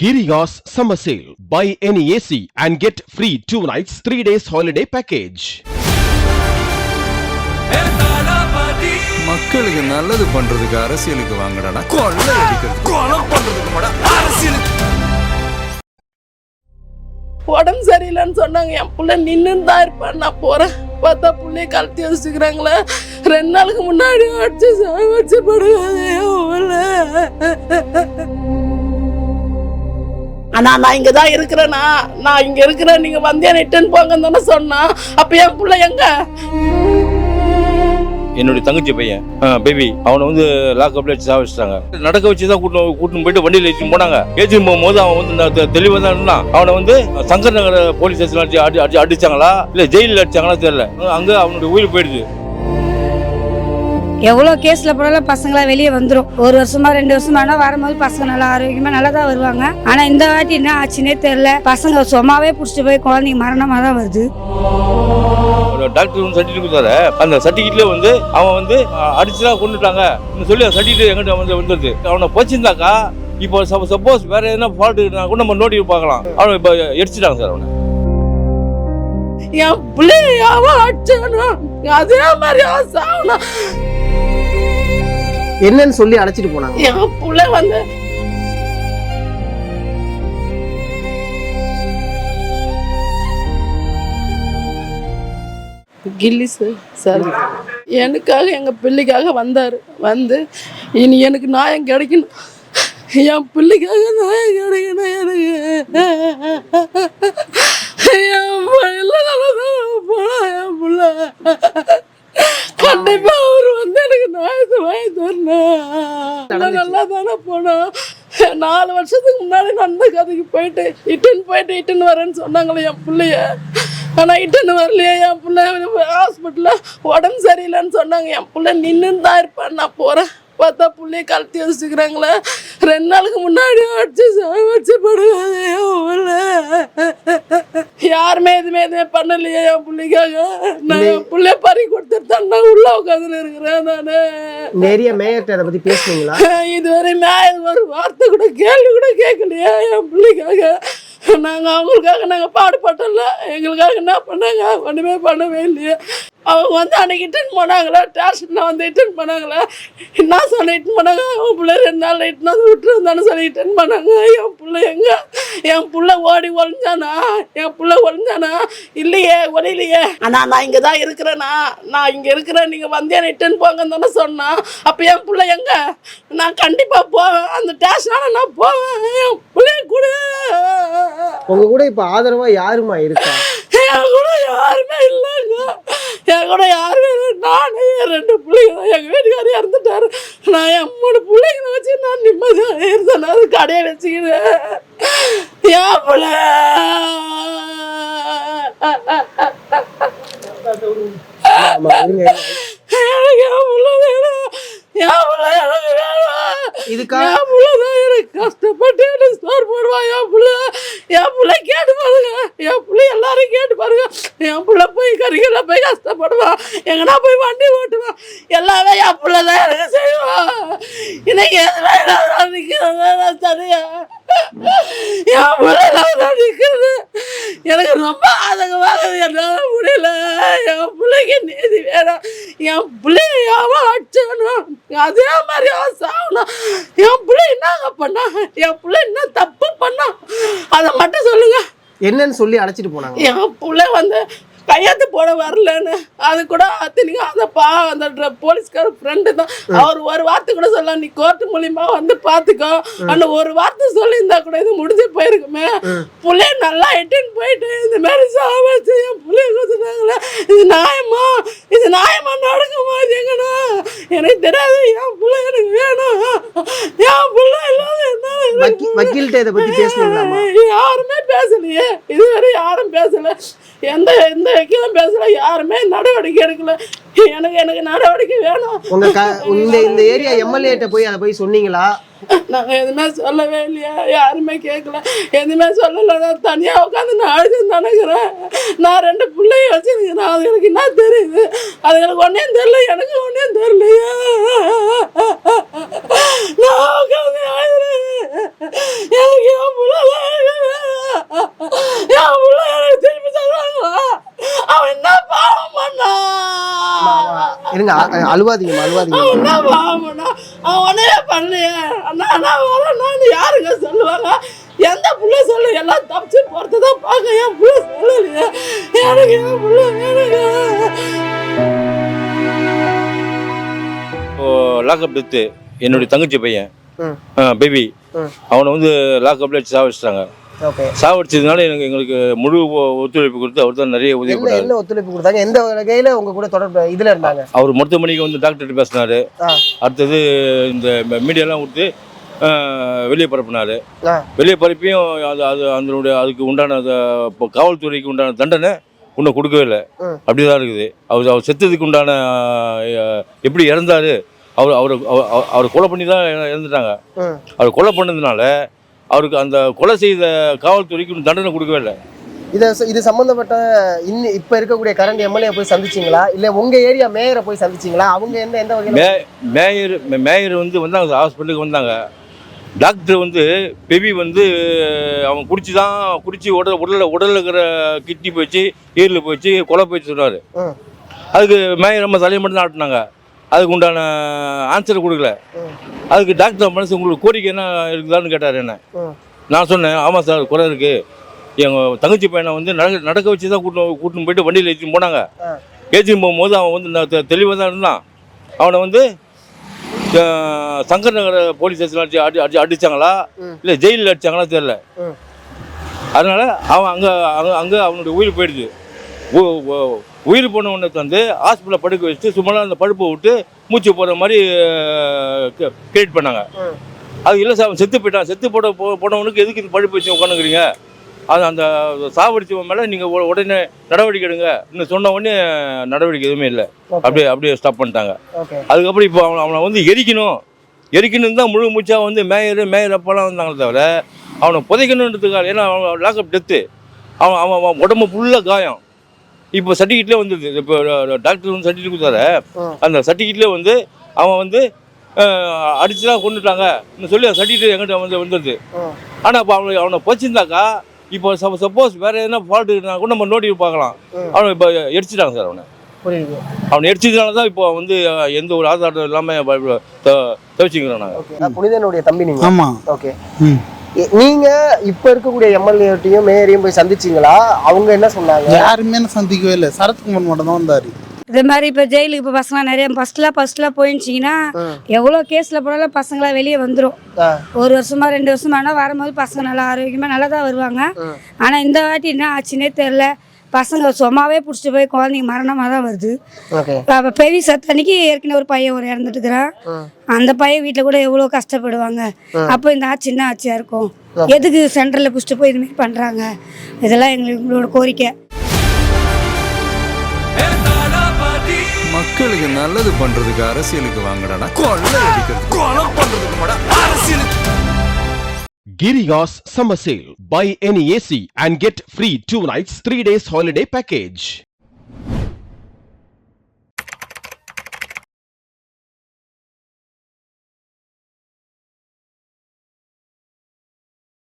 Giriya's summer sale. Buy any AC and get free 2 nights, 3 days holiday package. மக்களுக்கு நல்லது பண்றதுக்கு அரசியலுக்கு வாங்கடா, கொள்ளை அடிக்கிறது கொலை பண்றதுக்கு அரசியலுக்கு. உடம்பு சரியில்லைன்னு சொன்னாங்க. என் பிள்ளை நின்று தான் இருப்பேன். நான் போறேன் பார்த்தா பிள்ளைய கழட்டி வச்சுக்கிறாங்களே. 2 நாளுக்கு முன்னாடி அடிச்சு படுவாங்க. ஆனா நான் இங்கதான் இருக்கிறேனா, நான் இங்க இருக்கிறேன், நீங்க வந்தே ரிட்டர்ன் போங்கன்னு தானே சொன்னா. அப்ப என் பிள்ளை எங்க? என்னுடைய தங்கச்சி பையன் பேபி அவனை வந்து லாக்அப்ல வச்சு சாவிச்சிட்டாங்க. நடக்க வச்சு தான் கூட்டின்னு போயிட்டு வண்டியில் ஏற்றின்னு போனாங்க. ஏற்றின்னு போகும்போது அவன் வந்து தெளிவாக தான் இருந்தான். அவனை வந்து சங்கர் நகர் போலீஸ் ஸ்டேஷன் அடிச்சாங்களா இல்லை ஜெயிலில் அடிச்சாங்களா தெரியல. அங்கே அவனுடைய உயிர் போயிடுது. எவ்வளோ கேஸில் போனாலும் பசங்களாம் வெளியே வந்துடும். 1 வருஷமா 2 வருஷமா வரும்போது பசங்க நல்லா ஆரோக்கியமாக நல்லா தான் வருவாங்க. ஆனால் இந்த வாட்டி என்ன ஆச்சுன்னே தெரியல. பசங்க சும்மாவே பிடிச்சிட்டு போய் குழந்தைங்க மரணமாக தான் வருது. டாக்டர் வந்து சர்டிஃபிகேட் கொடுத்தாரு. அந்த சர்டிஃபிகேட்ல வந்து அவன் வந்து அடிச்சுதான் கொண்டுட்டாங்க சொல்லி அந்த சர்டிஃபிகேட் எங்கிட்ட வந்து வந்துருது. அவனை போச்சிருந்தாக்கா இப்போ சப்போஸ் வேற எதனா ஃபால்ட் கூட நம்ம நோட்டி பார்க்கலாம். அவனை இப்போ எரிச்சிட்டாங்க சார். அவனை என் பிள்ளையாவ அடிச்சானா அதே மாதிரி சாவணும் என்னன்னு சொல்லி அழைச்சிட்டு போனாங்க. என் பிள்ளை வந்து கில்லி சார் எனக்காக எங்கள் பிள்ளைக்காக வந்தார். வந்து இனி எனக்கு நியாயம் கிடைக்கணும், என் பிள்ளைக்காக நியாயம் கிடைக்கணும். எனக்கு என் பிள்ளை கண்டிப்பா அவர் வந்து எனக்கு நியாயத்தை வாங்கி தரணும். நல்லா தானே போனோம். 4 வருஷத்துக்கு முன்னாடி நடந்த கதைக்கு போயிட்டு இட்டுன்னு வரேன்னு சொன்னாங்களே என் பிள்ளைய. ஆனால் இட்டுன்னு வரலையே. என் பிள்ளை ஹாஸ்பிட்டலில் உடம்பு சரியில்லைன்னு சொன்னாங்க. என் பிள்ளை நின்று தான் இருப்பேன். நான் போகிறேன் பார்த்தா பிள்ளைய கழட்டி வச்சுக்கிறாங்களே. 2 நாளுக்கு முன்னாடி அடிச்சு படுவாங்க. யாருமே எதுவுமே பண்ணலையே என் பிள்ளைக்காக. நான் என் பிள்ளைய பறி கொடுத்துட்டு நான் உள்ள உட்காந்துன்னு இருக்கிறேன். நானு நிறைய மேயர்கிட்ட அதை பத்தி பேசுனீங்களா? இதுவரை நான் ஒரு வார்த்தை கூட கேள்வி கூட கேட்கலையா என் பிள்ளைக்காக? நாங்கள் அவங்களுக்காக நாங்கள் பாடுபட்டோம்ல, எங்களுக்காக என்ன பண்ணாங்க? ஒன்றுமே பண்ணவே இல்லையே. அவங்க வந்து அன்னைக்கு இட்டுன்னு போனாங்களா, ஸ்டேஷனில் வந்து இட்டுன்னு போனாங்களா, என்ன சொல்லி இட்டுன்னு போனாங்க? அவங்க பிள்ளை 2 நாள் இட்டுனா விட்டுருந்தானு சொல்லி இட்டுன்னு போனாங்க. என் பிள்ளை எங்க? என் பிள்ளை ஓடி ஒழிஞ்சானா? என் பிள்ளை ஒழிஞ்சானா? இல்லையே, ஒழிலையே. ஆனால் நான் இங்கே தான் இருக்கிறேனா, நான் இங்கே இருக்கிறேன், நீங்கள் வந்தே இட்டுன்னு போங்கன்னு தானே சொன்னான். அப்போ என் பிள்ளை எங்க? நான் கண்டிப்பாக போவேன், அந்த ஸ்டேஷனால நான் போவேன். என் பிள்ளைய கூட உங்க கூட இப்ப ஆதரவா யாருமா இருக்கா? என் கூட யாருமே இல்லைங்க. என் கூட யாருமே இல்லை. நானே 2 பிள்ளைங்க தான். எங்கள் வீட்டுக்காரே இறந்துட்டாரு. நான் என் 3 பிள்ளைங்களை வச்சு நான் நிம்மதியாக இருந்தேன். அது கடையை வச்சுக்கிறேன். என் பிள்ளை எனக்கு என் பிள்ளை வேணும். என் பிள்ளை எனக்கு வேணும். இதுக்காக எனக்கு கஷ்டப்பட்டு எனக்கு ஸ்டோர் போடுவான். என் பிள்ளை கேட்டு பாருங்க, என் பிள்ளை எல்லாரும் கேட்டு பாருங்க. என் பிள்ளை போய் கறிகளை போய் கஷ்டப்படுவான், எங்கன்னா போய் வண்டி ஓட்டுவான், எல்லாமே என் பிள்ளை தான் எனக்கு செய்வான். இன்னைக்கு எதுவும் சரியா என் பிள்ளை நான் நிற்கிறது எனக்கு ரொம்ப ஆதங்கமாக என்னால் முடியல. என் பிள்ளைக்கு நீதி வேணும். என் பிள்ளைய அடிச்சணும், அதே மாதிரி சாகணும். என் பிள்ளை என்னங்க பண்ணா? என் பிள்ளை என்ன தப்பு பண்ணா? அதை மட்டும் சொல்லுங்க. என்னன்னு சொல்லி அழைச்சிட்டு போனாங்க. என் பிள்ளை வந்து கையெழுத்து போட வரலன்னு, அது கூட அத்தனைக்கும் அந்த போலீஸ்கார ஃப்ரெண்டு தான். அவர் ஒரு வார்த்தை கூட சொல்ல, நீ கோர்ட்டு மூலியமா வந்து பார்த்துக்கோ அந்த ஒரு வார்த்தை சொல்லியிருந்தா கூட இது முடிஞ்சு போயிருக்குமே. பிள்ளைய நல்லா இட்டுன்னு போயிட்டு இந்த மாதிரி சாவச்சு என் பிள்ளைய கொடுத்துட்டாங்களே. இது நியாயமா நடக்குமா? இது எங்கண்ணா எனக்கு தெரியாது. என் பிள்ளை எனக்கு வேணும். என் பிள்ளை இல்லாத என்ன? வக்கீல்கிட்ட இதை பத்தி பேசணும்லாமா? யாருமே பேசலையே, இதுவரை யாரும் பேசல. எந்த வக்கீலும் பேசல, யாருமே நடவடிக்கை எடுக்கல. எனக்கு நடவடிக்கை வேணும். இந்த ஏரியா எம்எல்ஏட்ட போய் அதை போய் சொன்னீங்களா? நாங்கள் எதுவுமே சொல்லவே இல்லையா, யாருமே கேட்கல, எதுவுமே சொல்லலை. நான் தனியாக உட்காந்து நான் அழுதுன்னு நினைக்கிறேன். நான் 2 பிள்ளைய வச்சுருக்கிறேன். அது எனக்கு என்ன தெரியுது? அது எனக்கு ஒன்றையும் தெரியல, எனக்கு ஒன்றையும் தெரியலையா. நான் உட்காந்து அழுதுறேன். எனக்கு என் பிள்ளை இருங்க அழுவாதீங்கம்மா அழுவாதீங்கம்மா. அவன்தாம்மா, அவனா. அவன் ஒண்ணுமே பண்ணலையே. அண்ணா நான் வரேன்னு யாருங்க சொல்லுவாங்க? எந்த புள்ள சொல்லு? எல்லாம் தப்பிச்சு போறதுதான் பார்க்க. என் புள்ள சொல்லலையே. எனக்கு என் புள்ள வேணுங்க. லாக்அப் டெத்து என்னுடைய தங்கச்சி பையன் ம். பேபி ம். அவனை வந்து லாக்அப்ல வச்சு சாவடிச்சிட்டாங்க. ஓகே. சாவடிச்சதுனால எங்களுக்கு முழு ஒத்துழைப்பு கொடுத்து அவர் தான் நிறைய உதவி என்ன பண்ணாரு. என்ன ஒத்துழைப்பு கொடுத்தாங்க? எந்த வகையில உங்க கூட தொடர்பு இதுல இருந்தாங்க? அவர் மருத்துவமனைக்கு வந்து டாக்டர்கிட்ட பேசினாரு. ஆ. அடுத்தது இந்த மீடியாலாம் கொடுத்து வெளியே பரப்பினாரு. ஆ. வெளியே பரப்பியும் அதனுடைய அதுக்கு உண்டான இப்போ காவல்துறைக்கு உண்டான தண்டனை இன்னும் கொடுக்கவே இல்லை. ம். அப்படிதான் இருக்குது. அவர் செத்ததுக்கு உண்டான எப்படி இறந்தாரு, அவர் கொலை பண்ணி தான் இறந்துட்டாங்க. ம். அவர் கொலை பண்ணதுனால அவருக்கு அந்த கொலை செய்த காவல்துறைக்கு தண்டனை கொடுக்கவே இல்லை. இது சம்பந்தப்பட்ட இப்ப இருக்கக்கூடிய கரண்ட் எம்எல்ஏ போய் சந்திச்சீங்களா? இல்ல உங்க ஏரியா மேயரை போய் சந்திச்சீங்களா? அவங்க எந்த வகையில? மேயர் வந்து வந்தாங்க, ஹாஸ்பிட்டலுக்கு வந்தாங்க. டாக்டர் வந்து பெபி வந்து அவன் குடிச்சு உடலில் இருக்கிற கிட்னி போயிடுச்சு, ஈரில் போயிடுச்சு, கொலை போயிடுச்சு சொன்னார். ம். அதுக்கு மேயர் நம்ம தலையை மட்டும் தான் ஆட்டினாங்க. அதுக்கு உண்டான ஆன்சர் கொடுக்கல. அதுக்கு டாக்டர் மனசு உங்களுக்கு கோரிக்கை என்ன இருக்குதான்னு கேட்டார் என்ன. நான் சொன்னேன், ஆமாம் சார் குறை இருக்குது. எங்கள் தங்கச்சி பையனை வந்து நடக்க வச்சு தான் கூட்டின்னு போயிட்டு வண்டியில் ஏற்றின்னு போனாங்க. ஏற்றின்னு போகும்போது அவன் வந்து தெளிவாக தான் இருந்தான். அவனை வந்து சங்கர் நகர் போலீஸ் ஸ்டேஷன் அடிச்சாங்களா இல்லை ஜெயிலில் அடிச்சாங்களா தெரியல. அதனால் அவன் அங்கே அவனுடைய உயிர் போயிடுது. உயிர் போன உடனே வந்து ஹாஸ்பிட்டலில் படுக்க வச்சுட்டு சும்மா அந்த படுப்பை விட்டு மூச்சு போகிற மாதிரி கிரியேட் பண்ணாங்க. அது இல்லை சார், செத்து போயிட்டான். செத்து போனவனுக்கு எதுக்கு இந்த படுப்பு வச்சு உட்காந்துக்கிறீங்க? அது அந்த சாவடிச்சவன் மேலே நீங்கள் உடனே நடவடிக்கை எடுங்க இன்னும் சொன்ன உடனே நடவடிக்கை எதுவுமே இல்லை. அப்படியே ஸ்டாப் பண்ணிட்டாங்க. அதுக்கப்புறம் இப்போ அவனை வந்து எரிக்கணும் தான் முழு மூச்சாக வந்து மேயர் அப்பெல்லாம் வந்தாங்களே தவிர அவனை புதைக்கணுன்றதுக்காக. ஏன்னா அவன் லாக்அப் டெத்து. அவன் உடம்பு ஃபுல்லாக காயம். இப்போ சர்டிஃபிகேட்லேயே வந்துடுது. இப்போ டாக்டர் வந்து சர்டிஃபிகேட் கொடுத்தாரு. அந்த சர்டிஃபிகேட்லேயே வந்து அவன் வந்து அடிச்சுதான் கொண்டுட்டாங்க சொல்லி அந்த சர்டிஃபிகேட் எங்கிட்ட வந்துடுது. ஆனால் இப்போ அவனை போச்சிருந்தாக்கா இப்போ சப்போஸ் வேறு எதனா ஃபால்ட்டுனா கூட நம்ம நோட்டி பார்க்கலாம். அவனை இப்போ எரிச்சிட்டாங்க சார். அவனை எரிச்சதுனால தான் இப்போ வந்து எந்த ஒரு ஆதாரம் இல்லாமல் தவிச்சிக்கிறோம் நாங்கள். புனிதனுடைய தம்பி நீங்க? ஆமாம். ஓகே. நீங்க இப்ப இருக்கக்கூடிய எம்எல்ஏட்டையும் மேயரையும் போய் சந்திச்சீங்களா? அவங்க என்ன சொன்னாங்க? யாருமே சந்திக்கவே இல்லை. சரத்குமார் மட்டும் தான் வந்தாரு. இதே மாதிரி இப்போ ஜெயிலுக்கு இப்போ பசங்களாம் நிறைய ஃபர்ஸ்ட்லாம் போயிடுச்சிங்கன்னா எவ்வளோ கேஸில் போனாலும் பசங்களாம் வெளியே வந்துடும். 1 வருஷமா 2 வருஷமா ஆனால் வரும்போது பசங்க நல்லா ஆரோக்கியமாக நல்லா தான் வருவாங்க. ஆனால் இந்த வாட்டி என்ன ஆச்சுன்னே தெரில. பசங்க சும்மாவே பிடிச்சிட்டு போய் குழந்தைங்க மரணமாக தான் வருது. அப்போ பெரிய சத்தன்னைக்கு ஏற்கனவே ஒரு பையன் இறந்துட்டு இருக்கிறான். அந்த பையன் வீட்டில் கூட எவ்வளோ கஷ்டப்படுவாங்க. அப்போ இந்த ஆட்சி என்ன ஆட்சியாக இருக்கும்? எதுக்கு சென்டரில் பிடிச்சிட்டு போய் இதுமாரி பண்ணுறாங்க? இதெல்லாம் எங்களோட கோரிக்கை. மக்களுக்கு நல்லது பண்றதுக்கு அரசியலுக்கு வாங்கடா. கொலை பண்றதுக்கு அரசியலுக்கு. Giriya's Summer Sale. Buy any AC and get free 2 nights, 3 days holiday package.